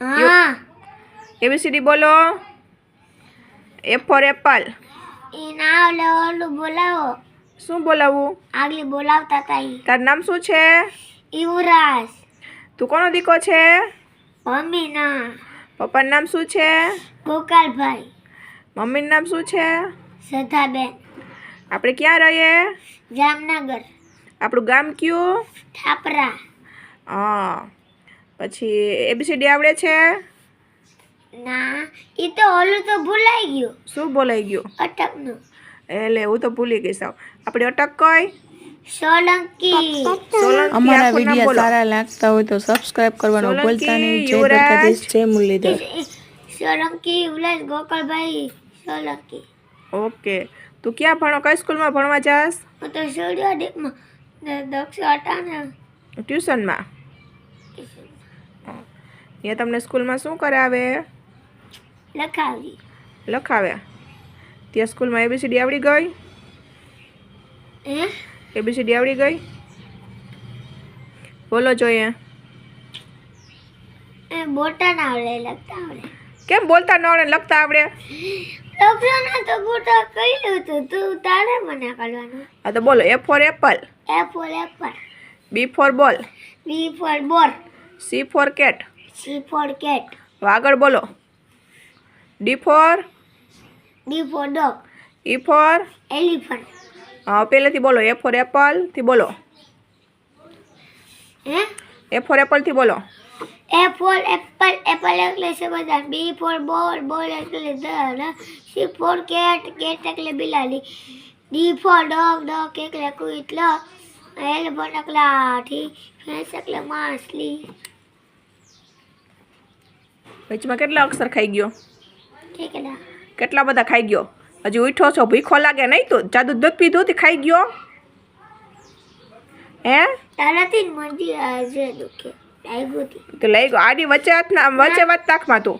हाँ ABCD બોલો. A for apple. इना ओलू बोलावो શું બોલાવું? આગલી બોલાવતા હતા ઈ તારું નામ શું છે? યુવરાજ તું કોનો દીકો છે? મમ્મીના પપ્પાનું નામ શું છે? ગોપાલભાઈ મમ્મીનું નામ શું છે? સધાબેન આપણે ક્યાં રહીએ? જામનગર આપણું ગામ કયું? થાપરા હા. પછી ABCD આવડે છે? ના ઈ તો ઓલું તો ભૂલાઈ ગયું શું બોલાઈ ગયું? અટકનું એટલે હું તો ભૂલી ગઈ સાવ. આપણે અટક કઈ? સોલંકી સોલંકી. અમારા આખું નામ વિડીયો બોલો. સારા લાગતા હોય તો સબસ્ક્રાઇબ કરવાનું સોલંકી, ભૂલતા નહીં. જય યુવરાજ. દ્વારકાધીશ, જય મુરલીધર. સોલંકી યુવરાજ ગોપાલભાઈ સોલંકી ઓકે. તું ક્યાં ભણો? કઈ સ્કૂલમાં ભણવા જાસ? હું તો સૂર્યોદયમાં દક્ષ હતા ને ટ્યુશનમાં. ત્યાં તમને સ્કૂલમાં શું કરાવે? લખાવી લખાવે. ત્યાં સ્કૂલમાં ABCD આવડી ગઈ? હે ABCD આવડી ગઈ? બોલો જોઈએ. એ બોટા ના આવડે લખતા આવડે કેમ બોલતા ન આવડે ને લખતા આવડે? લખવાના તો બોટા કહ્યું હતું તું તારે મને કરવાનું હા તો બોલો. A for apple. A for apple B for ball. B for ball C for cat. C for cat આગળ બોલો. D for D for dog E for elephant પહેલેથી બોલો. A for apple થી બોલો. હે A for apple થી બોલો. A for apple apple એટલે સમજદાર B for ball ball એટલે દળ C for cat cat એટલે બિલાડી D for dog dog એટલે કૂતરો elephant એટલે હાથી ભેંસ એટલે માછલી વચમાં કેટલા અક્ષર ખાઈ ગયો? ઠીક છે કેટલા બધા ખાઈ ગયો? હજી ઉઠો છો, ભૂખો લાગે નહીં? તો જાદુ દૂધ પીધું થી ખાઈ ગયો? હે તારાથી જ મંદી આજે દુખે લાગ્યું હતી તો લઈ ગયો આડી વચ્ચે હાથના વચ્ચે વાત તાકમાં તું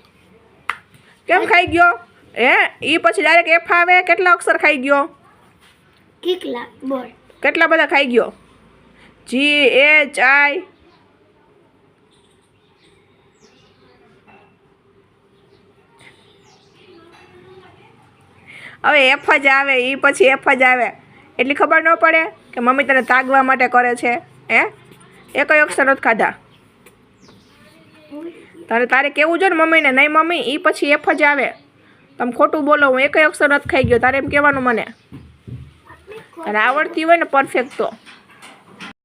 કેમ ખાઈ ગયો? હે એ પછી ડાયરેક્ટ F આવે. કેટલા અક્ષર ખાઈ ગયો? કેટલા બોલ કેટલા બધા ખાઈ ગયો? GHI. હવે F જ આવે. એ પછી F જ આવે. એટલી ખબર ન પડે કે મમ્મી તને તાગવા માટે કરે છે? હે એ કઈ અક્ષર નથી ખાધા? તારે કેવું છે ને મમ્મીને, નહીં મમ્મી એ પછી F જ આવે. તમે ખોટું બોલો. હું એક અક્ષર નથી ખાઈ ગયો. તારે એમ કહેવાનું મને. તને આવડતી હોય ને પરફેક્ટ તો